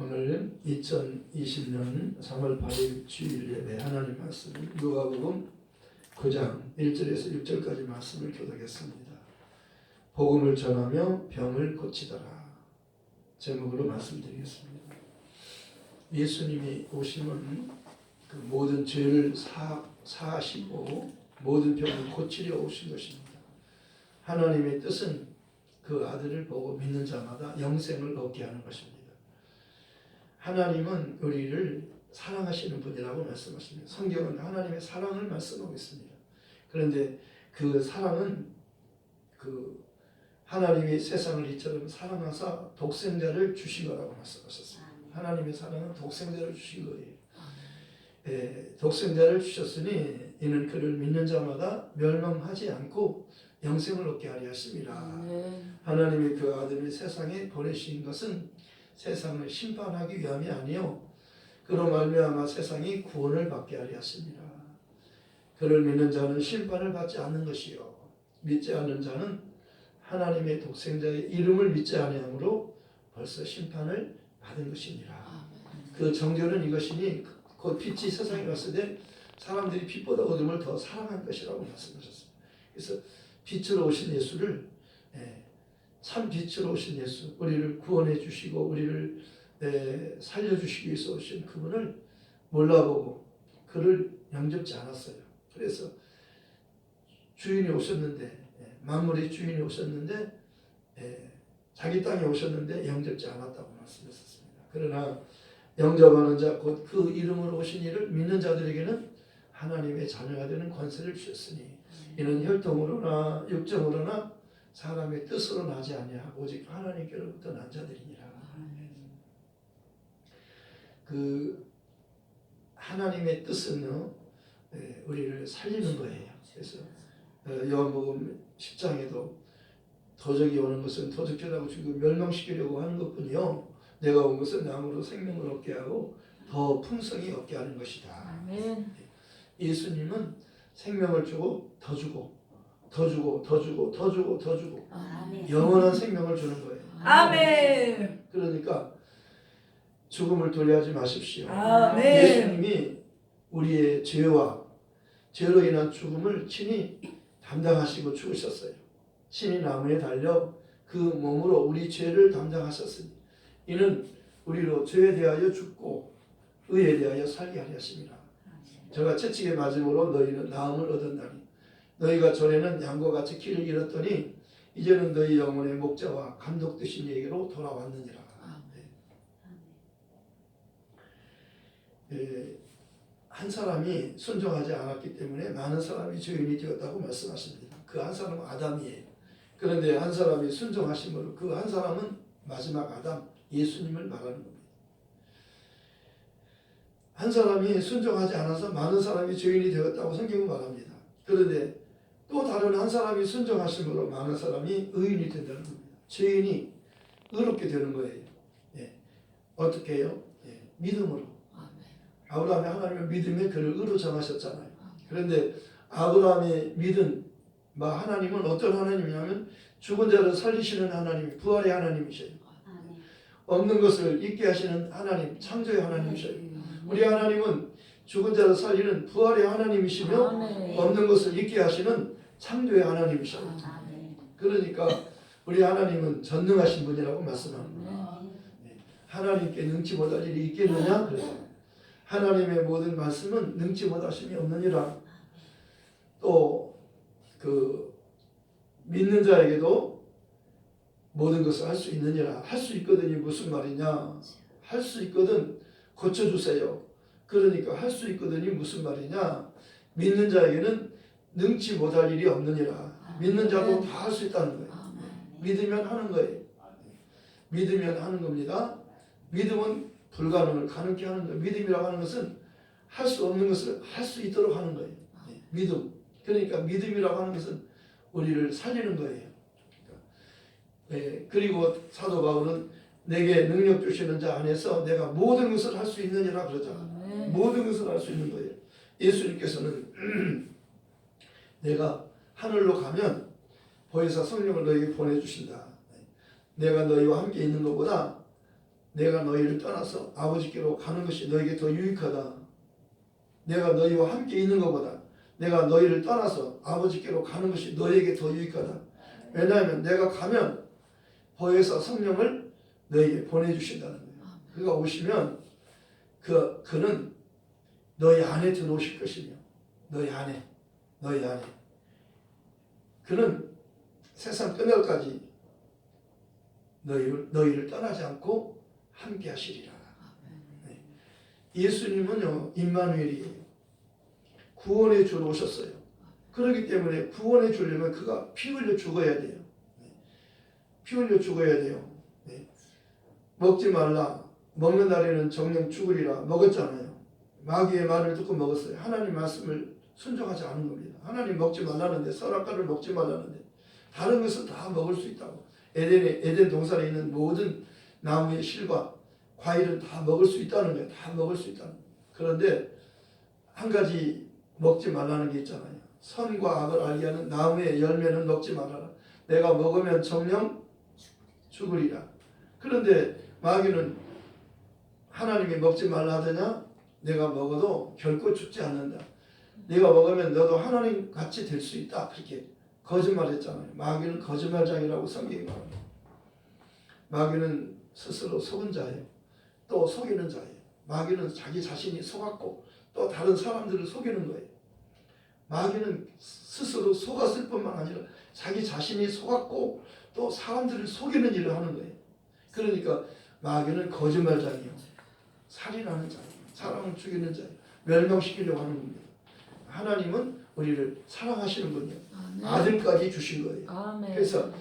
오늘 2020년 3월 8일 주일 예배 하나님 말씀은 누가복음 9장 1절에서 6절까지 말씀을 교독했습니다. 복음을 전하며 병을 고치더라 제목으로 말씀드리겠습니다. 예수님이 오심은 그 모든 죄를 사하시고 모든 병을 고치려 오신 것입니다. 하나님의 뜻은 그 아들을 보고 믿는 자마다 영생을 얻게 하는 것입니다. 하나님은 우리를 사랑하시는 분이라고 말씀하십니다. 성경은 하나님의 사랑을 말씀하고 있습니다. 그런데 그 사랑은 그 하나님이 세상을 이처럼 사랑하사 독생자를 주신 거라고 말씀하셨습니다. 하나님의 사랑은 독생자를 주신 거예요. 독생자를 주셨으니 이는 그를 믿는 자마다 멸망하지 않고 영생을 얻게 하려 하십니다. 하나님이 그 아들을 세상에 보내신 것은 세상을 심판하기 위함이 아니요 그로 말미암아 세상이 구원을 받게 하려 하십니다. 그를 믿는 자는 심판을 받지 않는 것이요 믿지 않는 자는 하나님의 독생자의 이름을 믿지 아니하므로 벌써 심판을 받은 것이니라. 그 정죄는 이것이니 곧 빛이 세상에 왔을 때 사람들이 빛보다 어둠을 더 사랑한 것이라고 말씀하셨습니다. 그래서 빛으로 오신 예수를 참 빛으로 오신 예수, 우리를 구원해 주시고 우리를 살려주시기 위해서 오신 그분을 몰라보고 그를 영접지 않았어요. 그래서 주인이 오셨는데 만물의 주인이 오셨는데 자기 땅에 오셨는데 영접지 않았다고 말씀하셨습니다. 그러나 영접하는 자 곧 그 이름으로 오신 이를 믿는 자들에게는 하나님의 자녀가 되는 권세를 주셨으니 이는 혈통으로나 육정으로나 사람의 뜻으로 나지 아니하 오직 하나님께로부터 난 자들이니라. 그 하나님의 뜻은 우리를 살리는 거예요. 그래서 요한복음 10장에도 도적이 오는 것은 도적질하고 죽이고 멸망시키려고 하는 것뿐이요 내가 온 것은 양으로 생명을 얻게 하고 더 풍성히 얻게 하는 것이다. 아멘. 예수님은 생명을 주고 더 주고 더 주고 더 주고 더 주고 더 주고 영원한 생명을 주는 거예요. 아멘. 그러니까 죽음을 도래하지 마십시오. 아멘. 예수님이 우리의 죄와 죄로 인한 죽음을 친히 담당하시고 죽으셨어요. 친히 나무에 달려 그 몸으로 우리 죄를 담당하셨으니 이는 우리로 죄에 대하여 죽고 의에 대하여 살게 하려 하심이라. 저가 채찍에 맞음으로 너희는 나음을 얻었나니 너희가 전에는 양과 같이 길을 잃었더니 이제는 너희 영혼의 목자와 감독 되신 이에게로 돌아왔느니라. 한 사람이 순종하지 않았기 때문에 많은 사람이 죄인이 되었다고 말씀하십니다. 그 한 사람은 아담이에요. 그런데 한 사람이 순종하심으로 그 한 사람은 마지막 아담 예수님을 말하는 겁니다. 한 사람이 순종하지 않아서 많은 사람이 죄인이 되었다고 성경은 말합니다. 그런데 또 다른 한 사람이 순종하심으로 많은 사람이 의인이 된다는 겁니다. 죄인이 의롭게 되는 거예요. 어떻게 해요? 믿음으로. 아브라함이 하나님의 믿음에 그를 의로 정하셨잖아요. 그런데 아브라함의 믿음, 하나님은 어떤 하나님이냐면 죽은 자를 살리시는 하나님, 부활의 하나님이셔요. 없는 것을 있게 하시는 하나님, 창조의 하나님이셔요. 우리 하나님은 죽은 자를 살리는 부활의 하나님이시며 없는 것을 있게 하시는 창조의 하나님이셔요. 그러니까 우리 하나님은 전능하신 분이라고 말씀합니다. 하나님께 능치 못할 일이 있겠느냐? 그래서 하나님의 모든 말씀은 능치 못하심이 없느니라. 또 그 믿는 자에게도 모든 것을 할 수 있느니라. 할 수 있거든이 무슨 말이냐? 할 수 있거든 고쳐주세요. 그러니까 할 수 있거든이 무슨 말이냐? 믿는 자에게는 능치 못할 일이 없느니라. 믿는 자도 다 할 수 있다는 거예요. 믿으면 하는 거예요. 믿으면 하는 겁니다. 믿음은 불가능을 가능케 하는 거예요. 믿음이라고 하는 것은 할 수 없는 것을 할 수 있도록 하는 거예요. 믿음. 그러니까 믿음이라고 하는 것은 우리를 살리는 거예요. 그리고 사도 바울은 내게 능력 주시는 자 안에서 내가 모든 것을 할 수 있느니라 그러잖아요. 모든 것을 할 수 있는 거예요. 예수님께서는 내가 하늘로 가면 보혜사 성령을 너에게 보내주신다. 내가 너희와 함께 있는 것보다 내가 너희를 떠나서 아버지께로 가는 것이 너에게 더 유익하다. 내가 너희와 함께 있는 것보다 내가 너희를 떠나서 아버지께로 가는 것이 너희에게 더 유익하다. 왜냐하면 내가 가면 보혜사 성령을 너희에게 보내주신다는 거예요. 그가 오시면 그는 너희 안에 들어오실 것이며 너희 안에 그는 세상 끝날까지 너희를 떠나지 않고 함께 하시리라. 네. 예수님은요 임마누엘이에요. 구원의 주로 오셨어요. 그렇기 때문에 구원해 주려면 그가 피 흘려 죽어야 돼요. 피 흘려 죽어야 돼요. 네. 먹지 말라. 먹는 날에는 정령 죽으리라. 먹었잖아요. 마귀의 말을 듣고 먹었어요. 하나님 말씀을 순종하지 않은 겁니다. 하나님 먹지 말라는데, 선악과를 먹지 말라는데 다른 것은 다 먹을 수 있다고. 에덴 동산에 있는 모든 나무의 실과 과일은 다 먹을 수 있다는 거예요. 다 먹을 수 있다는 거예요. 그런데 한 가지 먹지 말라는 게 있잖아요. 선과 악을 알게 하는 나무의 열매는 먹지 말아라. 내가 먹으면 정령 죽으리라. 그런데 마귀는 하나님이 먹지 말라 하더냐? 내가 먹어도 결코 죽지 않는다. 네가 먹으면 너도 하나님 같이 될 수 있다. 그렇게 거짓말했잖아요. 마귀는 거짓말장이라고 성경이 말합니다. 마귀는 스스로 속은 자예요. 또 속이는 자예요. 마귀는 자기 자신이 속았고 또 다른 사람들을 속이는 거예요. 마귀는 스스로 속았을 뿐만 아니라 자기 자신이 속았고 또 사람들을 속이는 일을 하는 거예요. 그러니까 마귀는 거짓말장이에요. 살인하는 자예요. 사람을 죽이는 자예요. 멸망시키려고 하는 겁니다. 하나님은 우리를 사랑하시는 분이에요. 아들까지 주신 거예요. 아멘. 그래서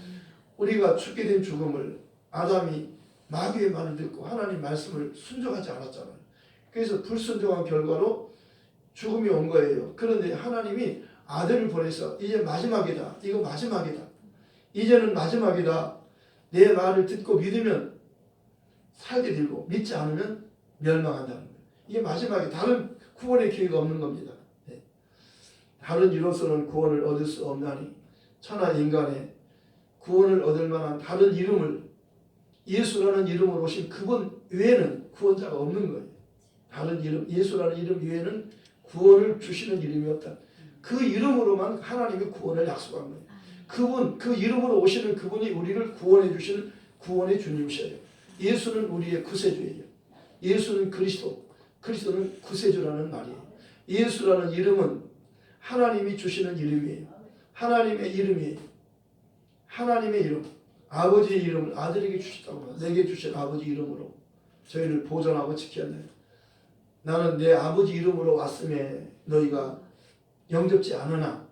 우리가 죽게 된 죽음을 아담이 마귀의 말을 듣고 하나님 말씀을 순종하지 않았잖아요. 그래서 불순종한 결과로 죽음이 온 거예요. 그런데 하나님이 아들을 보내서 이제 마지막이다. 이거 마지막이다. 이제는 마지막이다. 내 말을 듣고 믿으면 살게 되고 믿지 않으면 멸망한다는 거예요. 이게 마지막에 다른 구원의 기회가 없는 겁니다. 네. 다른 이로서는 구원을 얻을 수 없나니 천하 인간의 구원을 얻을 만한 다른 이름을 예수라는 이름으로 오신 그분 외에는 구원자가 없는 거예요. 다른 이름, 예수라는 이름 외에는 구원을 주시는 이름이 없다. 그 이름으로만 하나님이 구원을 약속한 거예요. 그 이름으로 오시는 그분이 우리를 구원해 주시는 구원의 주님이셔요. 예수는 우리의 구세주예요. 예수는 그리스도는 구세주라는 말이에요. 예수라는 이름은 하나님이 주시는 이름이에요. 하나님의 이름이에요. 하나님의 이름, 아버지의 이름을 아들에게 주셨다고 합니다. 내게 주신 아버지 이름으로 저희를 보존하고 지켰네요. 나는 내 아버지 이름으로 왔음에 너희가 영접지 않으나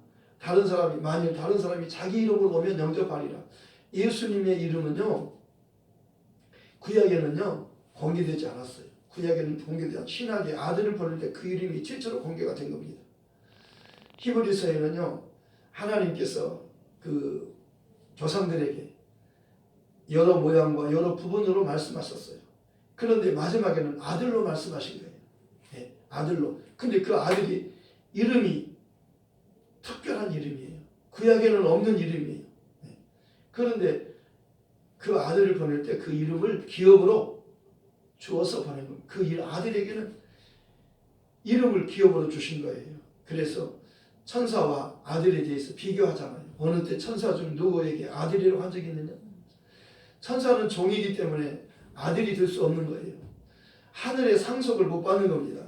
만일 다른 사람이 자기 이름으로 오면 영접하리라. 예수님의 이름은요, 구약에는요 공개되지 않았어요. 구약에는 공개되지 않았어요. 신약에 아들을 보낼 때 그 이름이 최초로 공개가 된 겁니다. 히브리서에는요 하나님께서 그 조상들에게 여러 모양과 여러 부분으로 말씀하셨어요. 그런데 마지막에는 아들로 말씀하신 거예요. 네, 아들로. 근데 그 아들이 이름이 특별한 이름이에요. 구약에는 없는 이름이에요. 네. 그런데 그 아들을 보낼 때 그 이름을 기업으로 주어서 보낸 겁니다. 그 아들에게는 이름을 기업으로 주신 거예요. 그래서 천사와 아들에 대해서 비교하잖아요. 어느 때 천사 중 누구에게 아들이라고 한 적이 있느냐? 천사는 종이기 때문에 아들이 될 수 없는 거예요. 하늘의 상속을 못 받는 겁니다.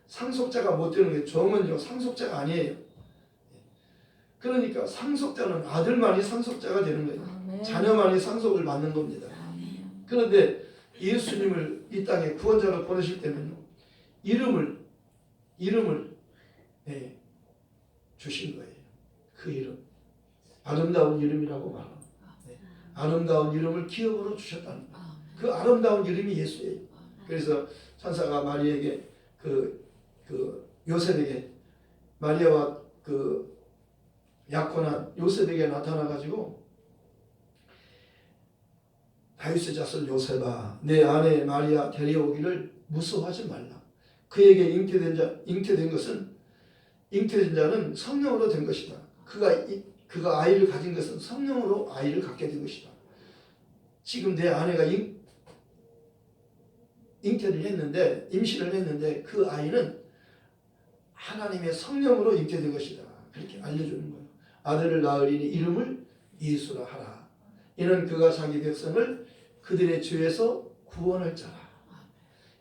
상속자가 못 되는 거예요. 종은요 상속자가 아니에요. 그러니까 상속자는 아들만이 상속자가 되는 거예요. 아멘. 자녀만이 상속을 받는 겁니다. 아멘. 그런데 예수님을 이 땅에 구원자로 보내실 때는요 이름을 주신 거예요. 그 이름 아름다운 이름이라고 말합니다. 아름다운 이름을 기업으로 주셨다는 거예요. 그 아름다운 이름이 예수예요. 그래서 천사가 마리에게 그 요셉에게 마리아와 그 약혼한 요셉에게 나타나가지고 다윗의 자손 요셉아 내 아내 마리아 데려오기를 무서워하지 말라. 그에게 잉태된 자는 성령으로 된 것이다. 그가 아이를 가진 것은 성령으로 아이를 갖게 된 것이다. 지금 내 아내가 잉태를 했는데 임신을 했는데 그 아이는 하나님의 성령으로 잉태된 것이다. 그렇게 알려주는 거예요. 아들을 낳으리니 이름을 예수라 하라. 이는 그가 자기 백성을 그들의 죄에서 구원할 자라.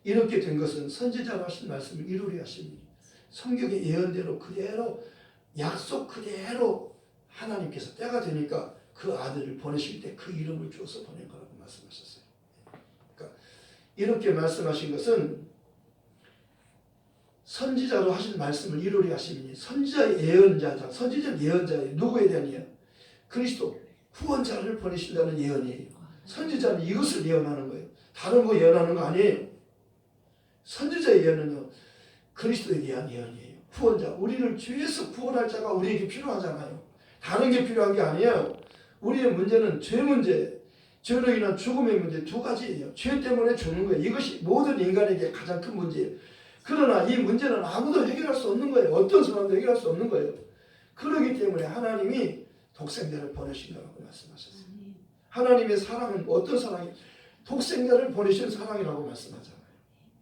이렇게 된 것은 선지자로 하신 말씀을 이루려 하십니다. 성경의 예언대로 그대로 약속 그대로 하나님께서 때가 되니까 그 아들을 보내실 때 그 이름을 주어서 보낸 거라고 말씀하셨어요. 그러니까 이렇게 말씀하신 것은 선지자로 하신 말씀을 이루려 하심이니 선지자의 예언자자, 선지자는 예언자예요. 누구에 대한 예언? 그리스도 구원자를 보내신다는 예언이에요. 선지자는 이것을 예언하는 거예요. 다른 거 예언하는 거 아니에요. 선지자의 예언은요, 그리스도에 대한 예언이에요. 구원자, 우리를 죄에서 구원할 자가 우리에게 필요하잖아요. 다른 게 필요한 게 아니에요. 우리의 문제는 죄 문제, 죄로 인한 죽음의 문제 두 가지예요. 죄 때문에 죽는 거예요. 이것이 모든 인간에게 가장 큰 문제예요. 그러나 이 문제는 아무도 해결할 수 없는 거예요. 어떤 사람도 해결할 수 없는 거예요. 그렇기 때문에 하나님이 독생자를 보내신 거라고 말씀하셨어요. 하나님의 사랑은 어떤 사랑이? 독생자를 보내신 사랑이라고 말씀하잖아요.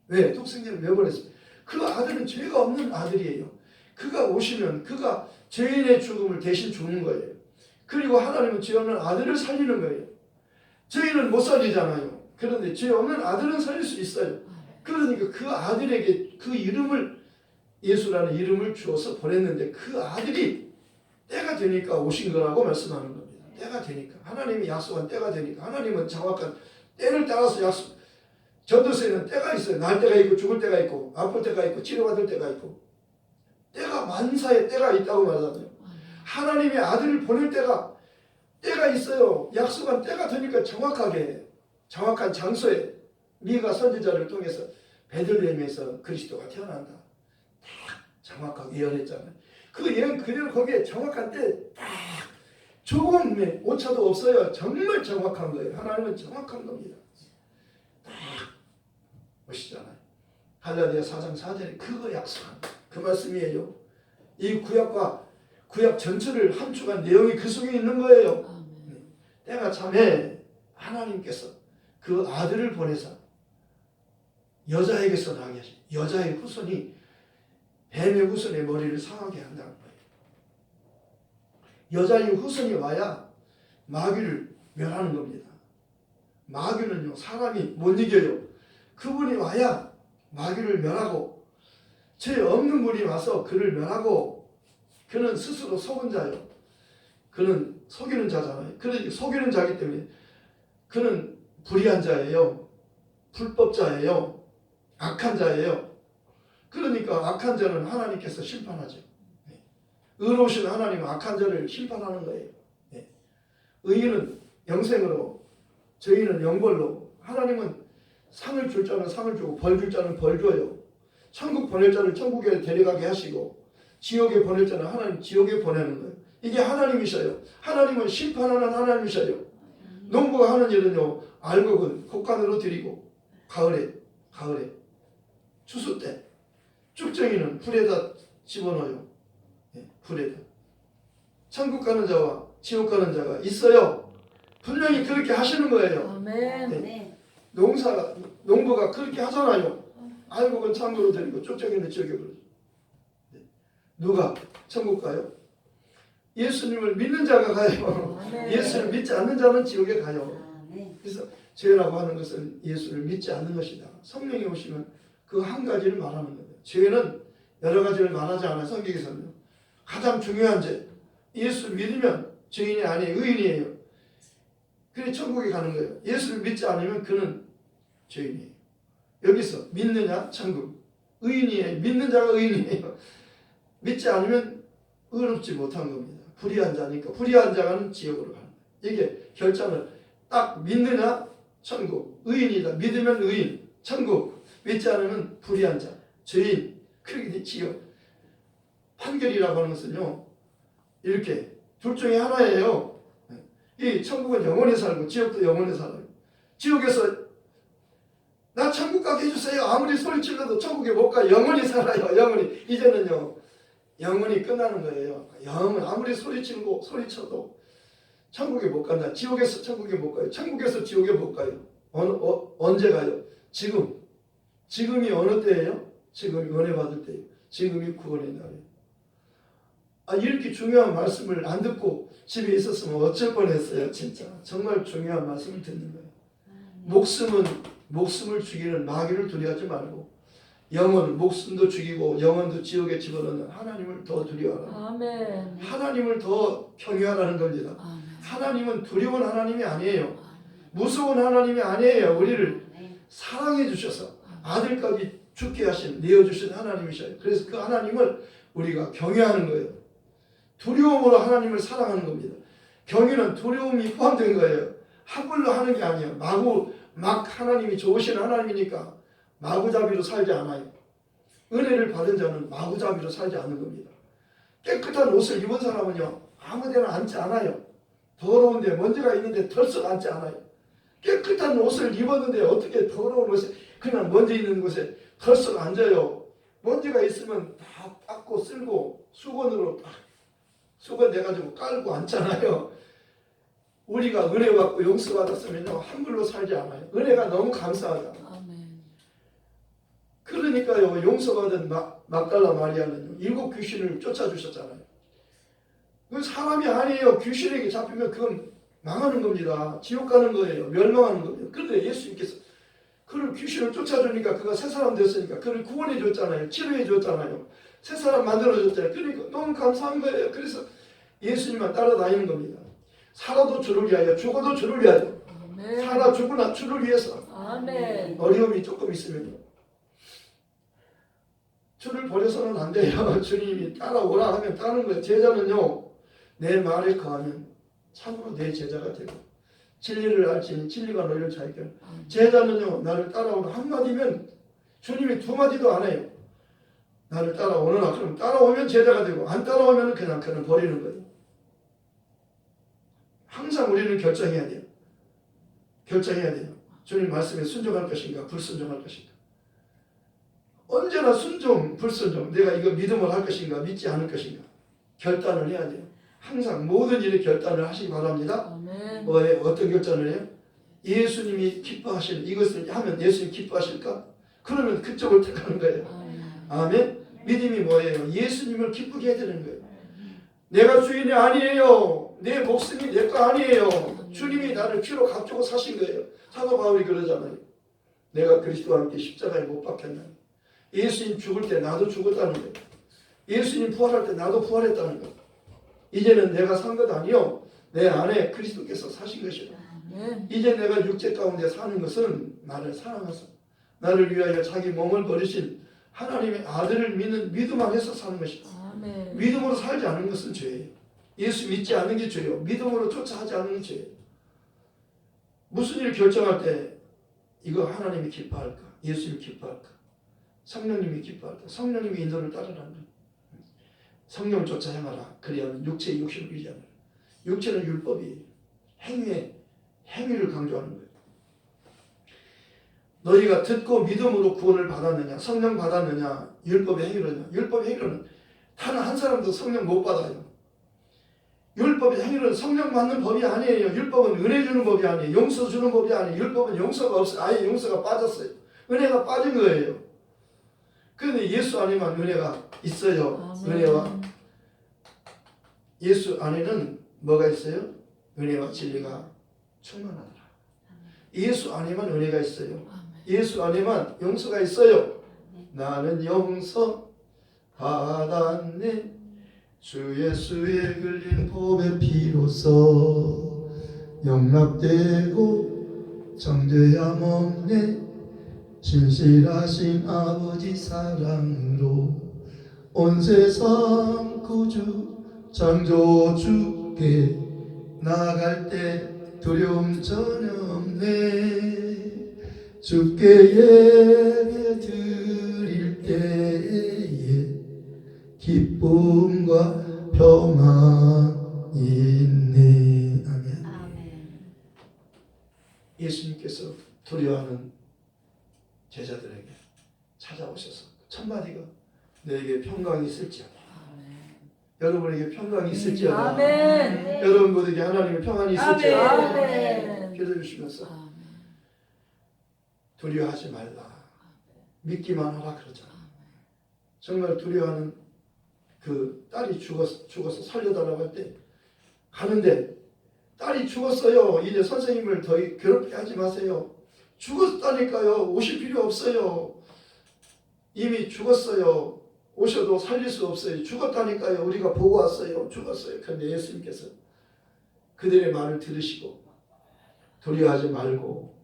왜? 독생자를 왜 보냈어요? 그 아들은 죄가 없는 아들이에요. 그가 오시면 그가 죄인의 죽음을 대신 죽는 거예요. 그리고 하나님은 죄 없는 아들을 살리는 거예요. 죄인은 못 살리잖아요. 그런데 죄 없는 아들은 살릴 수 있어요. 그러니까 그 아들에게 그 이름을, 예수라는 이름을 주어서 보냈는데 그 아들이 때가 되니까 오신 거라고 말씀하는 겁니다. 때가 되니까. 하나님이 약속한 때가 되니까. 하나님은 정확한 때를 따라서 약속. 전도서에는 때가 있어요. 날 때가 있고 죽을 때가 있고 아플 때가 있고 치료받을 때가 있고 때가 만사의 때가 있다고 말하잖아요. 하나님의 아들을 보낼 때가 있어요. 약속한 때가 되니까 정확하게 정확한 장소에 미가 선지자를 통해서 베들레헴에서 그리스도가 태어난다. 딱 정확하게 예언했잖아요. 그 예언 그대로 거기에 정확한 때 딱 조금의 오차도 없어요. 정말 정확한 거예요. 하나님은 정확한 겁니다. 딱 보시잖아요. 갈라디아 4장 4절에 그거 약속한 그 말씀이에요. 이 구약 전체를 함축한 내용이 그 속에 있는 거예요. 때가 참에 하나님께서 그 아들을 보내서 여자에게서 나게 하시. 여자의 후손이 뱀의 후손의 머리를 상하게 한다는 거예요. 여자의 후손이 와야 마귀를 멸하는 겁니다. 마귀는요, 사람이 못 이겨요. 그분이 와야 마귀를 멸하고, 죄 없는 분이 와서 그를 멸하고, 그는 스스로 속은 자요. 그는 속이는 자잖아요. 그러니까 속이는 자이기 때문에 그는 불의한 자예요. 불법자예요. 악한 자예요. 그러니까 악한 자는 하나님께서 심판하죠. 의로우신 하나님은 악한 자를 심판하는 거예요. 의인은 영생으로, 저희는 영벌로. 하나님은 상을 줄 자는 상을 주고 벌 줄 자는 벌 줘요. 천국 보낼 자를 천국에 데려가게 하시고 지옥에 보낼 자는 하나님 지옥에 보내는 거예요. 이게 하나님이셔요. 하나님은 심판하는 하나님이셔요. 농부가 하는 일은요, 알곡은 곡간으로 들이고 가을에 추수 때 쭉정이는 불에다 집어넣어요. 불에다. 천국 가는 자와 지옥 가는 자가 있어요. 분명히 그렇게 하시는 거예요. 아멘. 농부가 그렇게 하잖아요. 알곡은 창고로 들이고 쭉정이는 지옥에 버려요. 누가 천국 가요? 예수님을 믿는 자가 가요. 예수를 믿지 않는 자는 지옥에 가요. 그래서 죄라고 하는 것은 예수를 믿지 않는 것이다. 성령이 오시면 그 한 가지를 말하는 거예요. 죄는 여러 가지를 말하지 않아요. 성경에서는 가장 중요한 죄, 예수를 믿으면 죄인이 아니에요. 의인이에요. 그래 천국에 가는 거예요. 예수를 믿지 않으면 그는 죄인이에요. 여기서 믿느냐 천국, 의인이에요. 믿는 자가 의인이에요. 믿지 않으면 의롭지 못한 겁니다. 불의한 자니까. 불의한 자는 지옥으로 가는 거예요. 이게 결정을 딱 믿느냐 천국, 의인이다. 믿으면 의인, 천국. 믿지 않으면 불의한 자, 죄인, 그렇게 지옥. 판결이라고 하는 것은요, 이렇게 둘 중에 하나예요. 이 천국은 영원히 살고 지옥도 영원히 살아요. 지옥에서 나 천국 가게 해주세요. 아무리 소리치려도 천국에 못 가. 영원히 살아요. 영원히. 이제는요, 영원히 끝나는 거예요. 영원 아무리 소리쳐도 천국에 못 간다. 지옥에서 천국에 못 가요. 천국에서 지옥에 못 가요. 언제 가요? 지금 지금이 어느 때예요? 지금이 은혜 받을 때예요. 지금이 구원의 날이에요. 이렇게 중요한 말씀을 안 듣고 집에 있었으면 어쩔 뻔했어요. 진짜 정말 중요한 말씀을 듣는 거예요. 목숨을 죽이는 마귀를 두려워하지 말고 목숨도 죽이고 영혼도 지옥에 집어넣는 하나님을 더 두려워하라. 아멘. 하나님을 더 경외하라는 겁니다. 아멘. 하나님은 두려운 하나님이 아니에요. 무서운 하나님이 아니에요. 우리를 사랑해 주셔서 아들까지 죽게 하신 내어주신 하나님이셔요. 그래서 그 하나님을 우리가 경외하는 거예요. 두려움으로 하나님을 사랑하는 겁니다. 경외는 두려움이 포함된 거예요. 함부로 하는 게 아니에요. 막 하나님이 좋으신 하나님이니까 마구잡이로 살지 않아요. 은혜를 받은 자는 마구잡이로 살지 않는 겁니다. 깨끗한 옷을 입은 사람은요 아무데나 앉지 않아요. 더러운데 먼지가 있는데 덜썩 앉지 않아요. 깨끗한 옷을 입었는데 어떻게 더러운 옷에 그냥 먼지 있는 곳에 덜썩 앉아요. 먼지가 있으면 다 닦고 쓸고 수건으로 딱 수건내가지고 깔고 앉잖아요. 우리가 은혜 받고 용서 받았으면요 함부로 살지 않아요. 은혜가 너무 감사하다. 아멘. 그러니까요 용서받은 막달라 마리아는 7 귀신을 쫓아주셨잖아요. 그 사람이 아니에요. 귀신에게 잡히면 그건 망하는 겁니다. 지옥 가는 거예요. 멸망하는 겁니다. 그런데 예수님께서 그를 귀신을 쫓아주니까 그가 새 사람 됐으니까 그를 구원해 줬잖아요. 치료해 줬잖아요. 새 사람 만들어 줬잖아요. 그러니까 너무 감사한 거예요. 그래서 예수님만 따라다니는 겁니다. 살아도 주를 위하여 죽어도 주를 위하여. 아멘. 살아 죽으나 주를 위해서. 아멘. 어려움이 조금 있으면요 주를 버려서는 안 돼요. 주님이 따라오라 하면 따르는 거예요. 제자는요 내 말에 거하면 참으로 내 제자가 되고 진리를 알지니 진리가 너희를 자유케 하리라. 제자는요 나를 따라오라 한마디면 주님이 2마디도 안 해요. 나를 따라오느라 그럼 따라오면 제자가 되고 안 따라오면 그냥 버리는 거예요. 항상 우리는 결정해야 돼요. 결정해야 돼요. 주님 말씀에 순종할 것인가 불순종할 것인가. 언제나 순종 불순종 내가 이거 믿음을 할 것인가 믿지 않을 것인가 결단을 해야 돼요. 항상 모든 일에 결단을 하시기 바랍니다. 아멘. 어떤 결단을 해요? 예수님이 기뻐하시는 이것을 하면 예수님이 기뻐하실까? 그러면 그쪽을 택하는 거예요. 아멘. 믿음이 뭐예요? 예수님을 기쁘게 해야 되는 거예요. 내가 주인이 아니에요. 내 목숨이 내 거 아니에요. 주님이 나를 피로 값주고 사신 거예요. 사도 바울이 그러잖아요. 내가 그리스도와 함께 십자가에 못 박혔나니. 예수님 죽을 때 나도 죽었다는 거예요. 예수님 부활할 때 나도 부활했다는 거예요. 이제는 내가 산 것 아니요. 내 안에 그리스도께서 사신 것이다. 이제 내가 육체 가운데 사는 것은 나를 사랑하사 나를 위하여 자기 몸을 버리신 하나님의 아들을 믿는 믿음 안에서 사는 것이다. 아멘. 믿음으로 살지 않는 것은 죄예요. 예수 믿지 않는 게 죄예요. 믿음으로 쫓아하지 않는 게 죄예요. 무슨 일 결정할 때 이거 하나님이 기뻐할까? 예수님이 기뻐할까? 성령님이 기뻐할까? 성령님의 인도를 따르라는 거예요. 성령을 쫓아 행하라. 그래야만 육체의 욕심을 이기지 않아요. 육체는 율법이에요. 행위를 강조하는 거예요. 너희가 듣고 믿음으로 구원을 받았느냐? 성령 받았느냐? 율법의 행위로냐? 율법의 행위로는 단 한 사람도 성령 못 받아요. 율법의 행위로는 성령 받는 법이 아니에요. 율법은 은혜 주는 법이 아니에요. 용서 주는 법이 아니에요. 율법은 용서가 없어요. 아예 용서가 빠졌어요. 은혜가 빠진 거예요. 그런데 예수 안에만 은혜가 있어요. 아멘. 은혜와 예수 안에는 뭐가 있어요? 은혜와 진리가 충만하더라. 예수 안에만 은혜가 있어요. 예수 안에만 용서가 있어요. 나는 용서 받았네. 주 예수의 흘린 보배 피로써 용납되고 정죄함 없네. 신실하신 아버지 사랑으로 온 세상 구주 창조주께 나아갈 때 두려움 전혀 없네. 주께 예배 드릴 때에 기쁨과 평안이 있네. 아멘. 예수님께서 두려워하는 제자들에게 찾아오셔서 첫 마디가 너에게 평강이 있을지어다. 여러분에게 평강이 있을지어다. 아멘. 여러분 모두에게 하나님의 평안이 있을지어다. 아멘. 기도해 주시면서 두려워하지 말라. 믿기만 하라 그러잖아요. 정말 두려워하는 그 딸이 죽어서 살려달라고 할 때 가는데 딸이 죽었어요. 이제 선생님을 더 괴롭게 하지 마세요. 죽었다니까요. 오실 필요 없어요. 이미 죽었어요. 오셔도 살릴 수 없어요. 죽었다니까요. 우리가 보고 왔어요. 죽었어요. 그런데 예수님께서 그들의 말을 들으시고 두려워하지 말고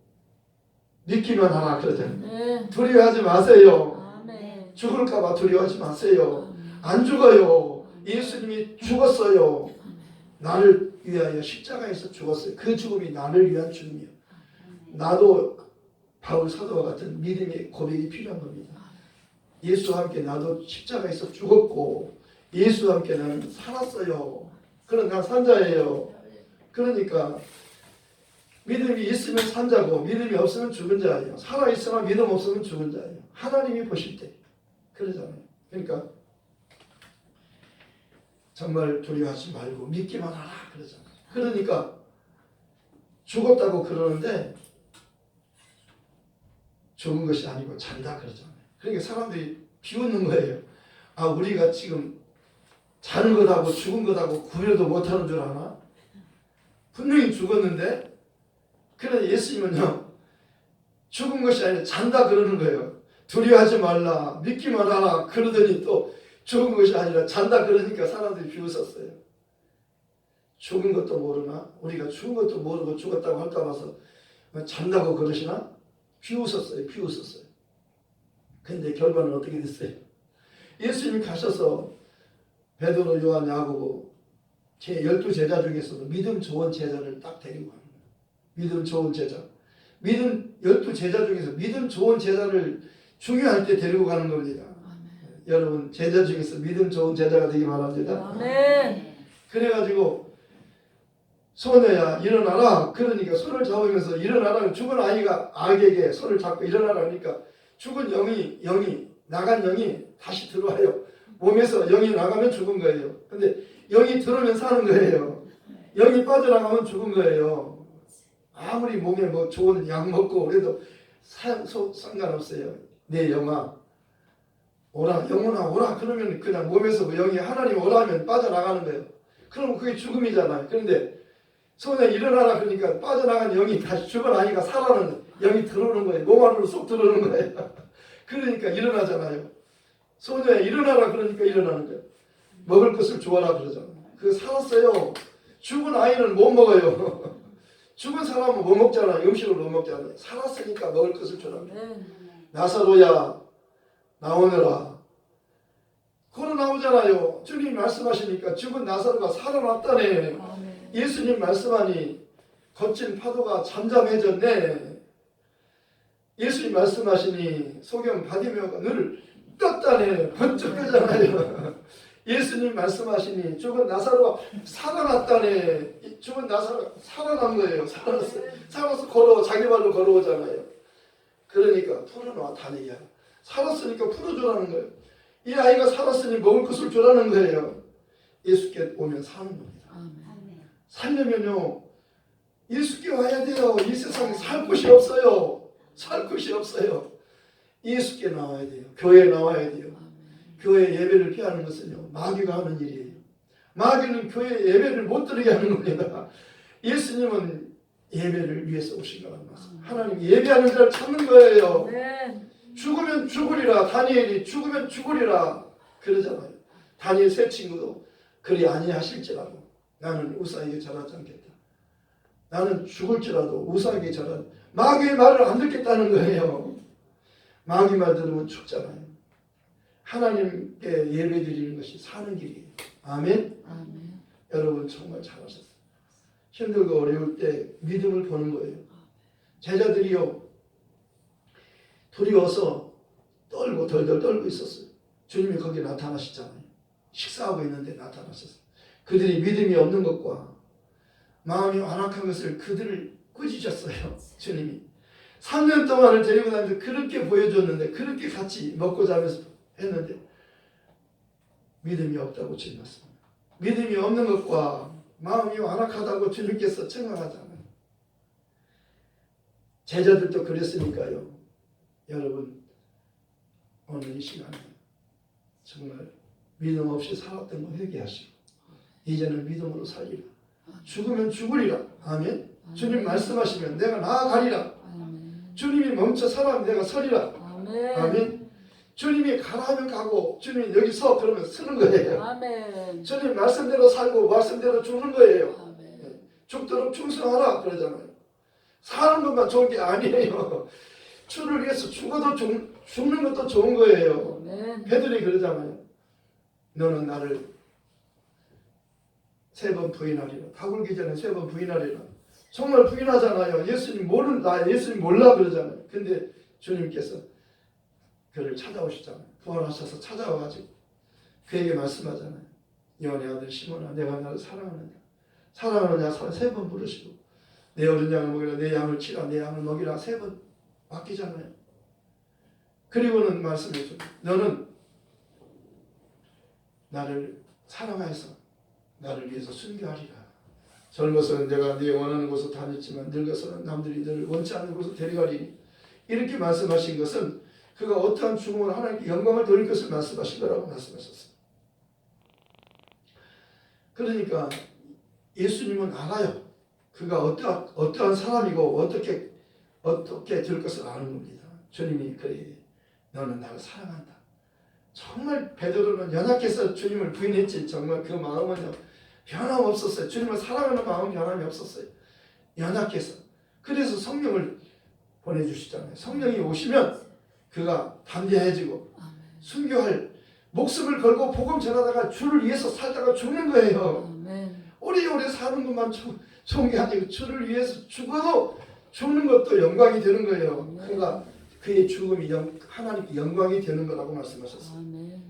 믿기만 하라 그러잖아요. 두려워하지 마세요. 죽을까 봐 두려워하지 마세요. 안 죽어요. 예수님이 죽었어요. 나를 위하여 십자가에서 죽었어요. 그 죽음이 나를 위한 죽음이에요. 나도 바울 사도와 같은 믿음의 고백이 필요한 겁니다. 예수와 함께 나도 십자가에서 죽었고 예수와 함께 나는 살았어요. 그런 난 산자예요. 그러니까 믿음이 있으면 산자고 믿음이 없으면 죽은 자예요. 살아있으나 믿음 없으면 죽은 자예요. 하나님이 보실 때 그러잖아요. 그러니까 정말 두려워하지 말고 믿기만 하라 그러잖아요. 그러니까 죽었다고 그러는데 죽은 것이 아니고 잔다 그러잖아요. 그러니까 사람들이 비웃는 거예요. 아, 우리가 지금 자는 것하고 죽은 것하고 구별도 못하는 줄 아나? 분명히 죽었는데 그런데 예수님은요 죽은 것이 아니라 잔다 그러는 거예요. 두려워하지 말라 믿기만 하라 그러더니 또 죽은 것이 아니라 잔다 그러니까 사람들이 비웃었어요. 죽은 것도 모르나? 우리가 죽은 것도 모르고 죽었다고 할까 봐서 잔다고 그러시나? 비웃었어요. 근데 결과는 어떻게 됐어요? 예수님이 가셔서 베드로, 요한, 야고보 제 12제자 중에서도 믿음 좋은 제자를 딱 데리고 가는 거예요. 믿음 좋은 제자. 12제자 중에서 믿음 좋은 제자를 중요할 때 데리고 가는 겁니다. 아멘. 여러분 제자 중에서 믿음 좋은 제자가 되기 바랍니다. 아멘. 그래가지고 소녀야 일어나라. 그러니까 손을 잡으면서 일어나라. 죽은 아이가 악에게 손을 잡고 일어나라 하니까 죽은 영이 나간 영이 다시 들어와요. 몸에서 영이 나가면 죽은 거예요. 근데 영이 들어오면 사는 거예요. 영이 빠져나가면 죽은 거예요. 아무리 몸에 뭐 좋은 약 먹고 그래도 상관없어요. 내 영아 오라, 영혼아 오라. 그러면 그냥 몸에서 그 영이 하나님 오라 하면 빠져나가는 거예요. 그럼 그게 죽음이잖아요. 그런데 소녀 일어나라 그러니까 빠져나간 영이 다시 죽은 아이가 살아나는 거예요. 영이 들어오는 거예요. 몸 안으로 쏙 들어오는 거예요. 그러니까 일어나잖아요. 소녀야 일어나라 그러니까 일어나는 거예요. 먹을 것을 주어라 그러잖아요. 그 살았어요. 죽은 아이는 못 먹어요. 죽은 사람은 못 먹잖아요. 음식을 못 먹잖아요. 살았으니까 먹을 것을 주라고. 나사로야 나오너라. 그거 나오잖아요. 주님 말씀하시니까 죽은 나사로가 살아났다네. 예수님 말씀하니 거친 파도가 잠잠해졌네. 예수님 말씀하시니 소경 바디메오가 눈을 떴다네. 번쩍 뜨잖아요. 예수님 말씀하시니 죽은 나사로가 살아났다네. 죽은 나사로가 살아난 거예요. 살아서 걸어 자기 발로 걸어오잖아요. 그러니까 풀어놔 다니야. 살았으니까 풀어주라는 거예요. 이 아이가 살았으니 먹을 것을 주라는 거예요. 예수께 오면 사는 겁니다. 살려면요 예수께 와야 돼요. 이 세상에 살 곳이 없어요. 살 곳이 없어요. 예수께 나와야 돼요. 교회에 나와야 돼요. 교회 예배를 피하는 것은요 마귀가 하는 일이에요. 마귀는 교회 예배를 못 드리게 하는 겁니다. 예수님은 예배를 위해서 오신 거란 말씀. 하나님 예배하는 자를 찾는 거예요. 죽으면 죽으리라. 다니엘이 죽으면 죽으리라 그러잖아요. 다니엘 세 친구도 그리 아니하실지라도 나는 우사에게 절하지 않겠다. 나는 죽을지라도 우사에게 절하지. 마귀의 말을 안 듣겠다는 거예요. 마귀 말 들으면 죽잖아요. 하나님께 예배 드리는 것이 사는 길이에요. 아멘? 아멘. 여러분 정말 잘하셨어요. 힘들고 어려울 때 믿음을 보는 거예요. 제자들이요 두려워서 떨고 덜덜 떨고 있었어요. 주님이 거기 나타나시잖아요. 식사하고 있는데 나타나셨어요. 그들이 믿음이 없는 것과 마음이 완악한 것을 그들을 꾸짖으셨어요. 주님이 3년 동안을 데리고 다니면서 그렇게 보여줬는데 그렇게 같이 먹고 자면서 했는데 믿음이 없다고 주님 말씀합니다. 믿음이 없는 것과 마음이 완악하다고 주님께서 책망하잖아요. 제자들도 그랬으니까요. 여러분 오늘 이 시간에 정말 믿음 없이 살았던 거 회개하시고 이제는 믿음으로 살리라. 죽으면 죽으리라. 아멘. 주님 말씀하시면 내가 나아가리라. 주님이 멈춰 서라면 내가 서리라. 아멘. 주님이 가라면 가고 주님이 여기 서 그러면 서는 거예요. 아멘. 주님 말씀대로 살고 말씀대로 죽는 거예요. 아멘. 죽도록 충성하라 그러잖아요. 사는 것만 좋은 게 아니에요. 주를 위해서 죽어도 죽는 것도 좋은 거예요. 아멘. 베드로이 그러잖아요. 너는 나를 3번 부인하리라. 다 굴기 전에 3번 부인하리라. 정말 부인하잖아요. 예수님 나 예수님 몰라 그러잖아요. 근데 주님께서 그를 찾아오시잖아요. 부활하셔서 찾아와가지고 그에게 말씀하잖아요. 요한의 아들 시몬아, 내가 나를 사랑하느냐? 사랑하느냐? 3번 부르시고 내 어린 양을 먹이라, 내 양을 치라, 내 양을 먹이라 3번 맡기잖아요. 그리고는 말씀해줘. 너는 나를 사랑해서 나를 위해서 순교하리라. 젊어서는 내가 네 원하는 곳을 다녔지만 늙어서는 남들이 너를 원치 않는 곳을 데려가리니. 이렇게 말씀하신 것은 그가 어떠한 죽음으로 하나님께 영광을 돌릴 것을 말씀하신 거라고 말씀하셨어요. 그러니까 예수님은 알아요. 그가 어떠한 사람이고 어떻게 될 것을 아는 겁니다. 주님이 그래, 너는 나를 사랑한다. 정말 베드로는 연약해서 주님을 부인했지 정말 그 마음은요 변함없었어요. 주님을 사랑하는 마음은 변함이 없었어요. 연약해서. 그래서 성령을 보내주시잖아요. 성령이 오시면 그가 담대해지고 순교할 목숨을 걸고 복음 전하다가 주를 위해서 살다가 죽는 거예요. 오래오래 사는 것만 좋은 게 아니고 주를 위해서 죽어도 죽는 것도 영광이 되는 거예요. 그가 그의 죽음이 하나님께 영광이 되는 거라고 말씀하셨어요.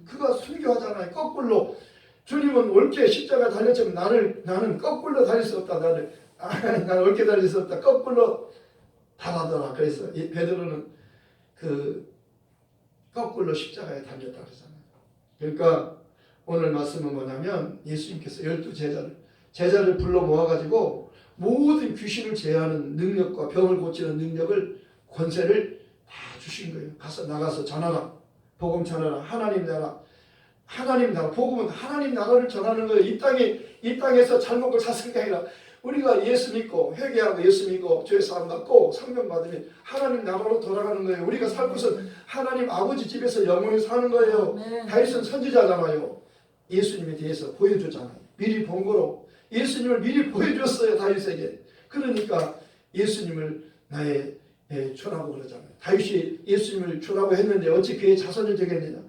그가 순교하잖아요. 거꾸로 주님은 옳게 십자가 달렸지만 나는 거꾸로 달릴 수 없다. 나는 옳게 달릴 수 없다. 거꾸로 달하더라. 그래서 베드로는 그 거꾸로 십자가에 달렸다 그러잖아요. 그러니까 오늘 말씀은 뭐냐면 예수님께서 12제자를 불러 모아가지고 모든 귀신을 제어하는 능력과 병을 고치는 능력을 권세를 다 주신 거예요. 나가서 전하라. 복음 전하라. 하나님 나라. 복음은 하나님 나라를 전하는 거예요. 이 땅에서 잘 먹고 사는 게 아니라 우리가 예수 믿고 회개하고 예수 믿고 죄 사함 받고 성령 받으면 하나님 나라로 돌아가는 거예요. 우리가 살 곳은 하나님 아버지 집에서 영원히 사는 거예요. 다윗은 선지자잖아요. 예수님에 대해서 보여줬잖아요. 미리 본 거로 예수님을 미리 보여줬어요. 다윗에게. 그러니까 예수님을 나의 주라고 그러잖아요. 다윗이 예수님을 주라고 했는데 어찌 그의 자손이 되겠느냐.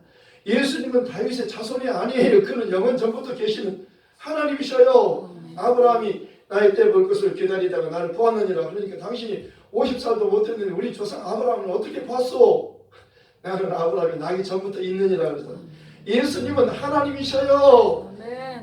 예수님은 다윗의 자손이 아니에요. 그는 영원 전부터 계시는 하나님이셔요. 아브라함이 나의 때 볼 것을 기다리다가 나를 보았느니라. 그러니까 당신이 50살도 못했는데 우리 조상 아브라함을 어떻게 봤소? 나는 아브라함이 나기 전부터 있느니라 그래서 예수님은 하나님이셔요.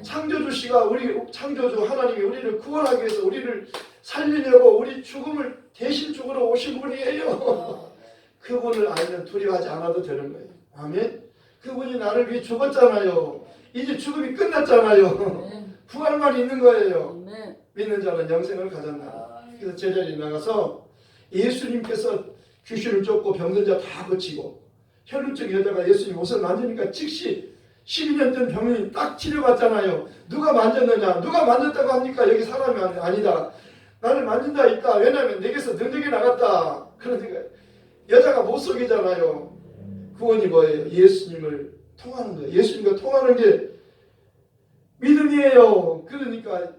창조주시가 창조주 하나님이 우리를 구원하기 위해서 우리를 살리려고 우리 죽음을 대신 죽으러 오신 분이에요. 그분을 알면 두려워하지 않아도 되는 거예요. 아멘. 그분이 나를 위해 죽었잖아요. 이제 죽음이 끝났잖아요. 부활만 있는 거예요. 믿는 자는 영생을 가졌나. 그래서 제자리에 나가서 예수님께서 귀신을 쫓고 병든 자 다 고치고 혈루증 여자가 예수님 옷을 만지니까 즉시 12년 된 병인이 딱 치료받잖아요. 누가 만졌느냐? 누가 만졌다고 합니까? 여기 사람이 아니다. 나를 만진다 있다. 왜냐하면 내게서 능력이 나갔다. 그러니까 여자가 못 속이잖아요. 구원이 뭐예요? 예수님을 통하는 거예요. 예수님과 통하는 게 믿음이에요. 그러니까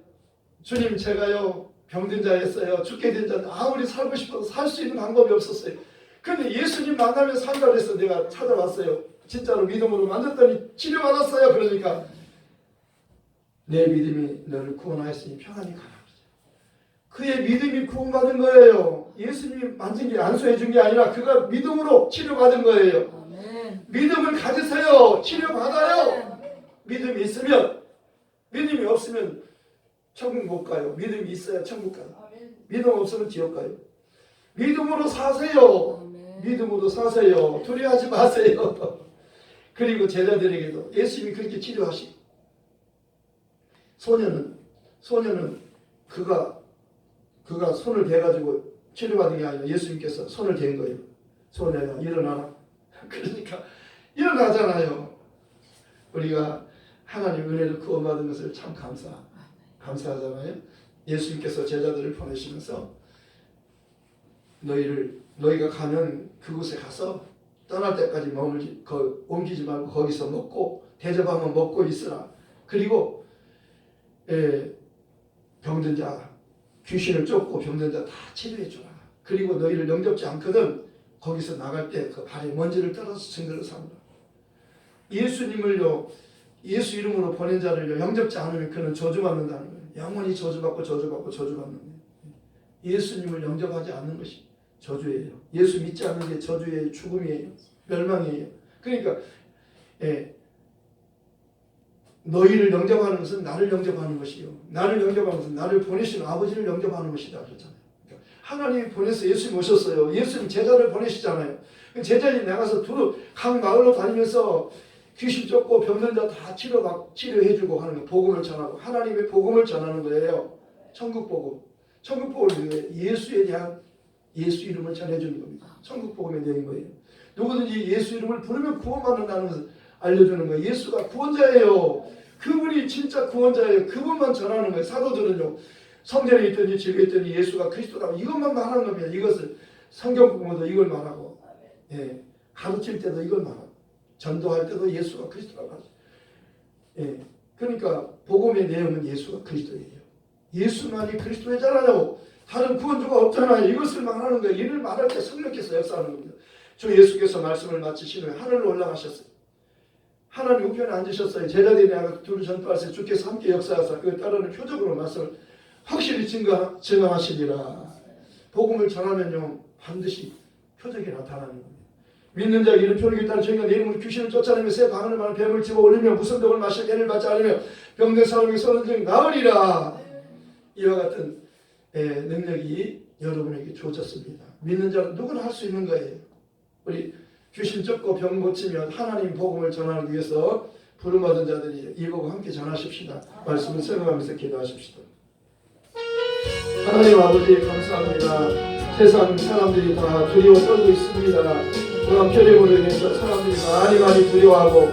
주님 제가요 병든 자였어요. 죽게 된 자 아무리 살고 싶어도 살 수 있는 방법이 없었어요. 근데 예수님 만나면 산다 그래서 내가 찾아왔어요. 진짜로 믿음으로 만졌더니 치료받았어요. 그러니까 내 믿음이 너를 구원하였으니 평안히 가라. 그의 믿음이 구원받은 거예요. 예수님이 만진 게 안수해 준 게 아니라 그가 믿음으로 치료받은 거예요. 믿음을 가지세요. 치료받아요. 믿음이 있으면. 믿음이 없으면 천국 못 가요. 믿음이 있어야 천국 가요. 믿음 없으면 지옥 가요. 믿음으로 사세요. 믿음으로 사세요. 두려워하지 마세요. 그리고 제자들에게도 예수님이 그렇게 치료하시고 소년은 그가 손을 대가지고 치료받은 게 아니라 예수님께서 손을 댄 거예요. 소년아 일어나라. 그러니까 일어나잖아요. 우리가 하나님 은혜를 구원받은 것을 참 감사하잖아요. 예수님께서 제자들을 보내시면서 너희가 가면 그곳에 가서 떠날 때까지 옮기지 말고 거기서 먹고 대접하면 먹고 있으라. 그리고 병든 자, 귀신을 쫓고 병든 자 다 치료해 주라. 그리고 너희를 영접지 않거든 거기서 나갈 때 그 발에 먼지를 떨어서 증거를 삼으라. 예수님을요, 예수 이름으로 보낸 자를요 영접지 않으면 그는 저주받는다는 거예요. 영원히 저주받고 저주받는 거예요. 예수님을 영접하지 않는 것이 저주예요. 예수 믿지 않는 게 저주예요. 죽음이에요. 멸망이에요. 그러니까 너희를 영접하는 것은 나를 영접하는 것이요. 나를 영접하는 것은 나를 보내신 아버지를 영접하는 것이다. 그렇잖아요. 그러니까 하나님이 보내서 예수님 오셨어요. 예수님 제자를 보내시잖아요. 제자들이 나가서 각 마을로 다니면서 귀신 쫓고 병든 자 다 치료해주고 하는 거, 복음을 전하고 하나님의 복음을 전하는 거예요. 천국 복음. 천국 복음을 예수에 대한 예수 이름을 전해주는 겁니다. 천국 복음의 내용인 거예요. 누구든지 예수 이름을 부르면 구원받는다는 것을 알려주는 거예요. 예수가 구원자예요. 그분이 진짜 구원자예요. 그분만 전하는 거예요. 사도들은요, 성전에 있더니 집에 있더니 예수가 그리스도라고 이것만 말하는 겁니다. 이것을 성경 공부도 이걸 말하고, 가르칠 때도 이걸 말하고, 전도할 때도 예수가 그리스도라고 하죠. 그러니까 복음의 내용은 예수가 그리스도예요. 예수만이 그리스도잖아요. 다른 구원주가 없잖아요. 이것을 말하는 거예요. 이를 말할 때 성령께서 역사하는 겁니다. 주 예수께서 말씀을 마치신 후에 하늘로 올라가셨어요. 하나님 우편에 앉으셨어요. 제자들이 나가 두루 전파하세요. 주께서 함께 역사하사 그에 따르는 표적으로 말씀을 확실히 증언하시리라. 복음을 전하면요 반드시 표적이 나타나는 겁니다. 믿는 자에게 이런 표적이 있다는 저희가 내 이름으로 귀신을 쫓아내며 새 방언을 말하며 뱀을 집어 올리며 무슨 병을 마실 개를 받지 않으며 병든 사람에게 서는 등 나으리라. 이와 같은 능력이 여러분에게 주어졌습니다. 믿는 자는 누구나 할 수 있는 거예요. 우리 귀신 쫓고 병 고치면 하나님 복음을 전하기 위해서 부름받은 자들이 이보고 함께 전하십시다. 말씀을 생각하면서 기도하십시다. 하나님 아버지 감사합니다. 세상 사람들이 다 두려워 떨고 있습니다. 불안편에 인해서 사람들이 많이 두려워하고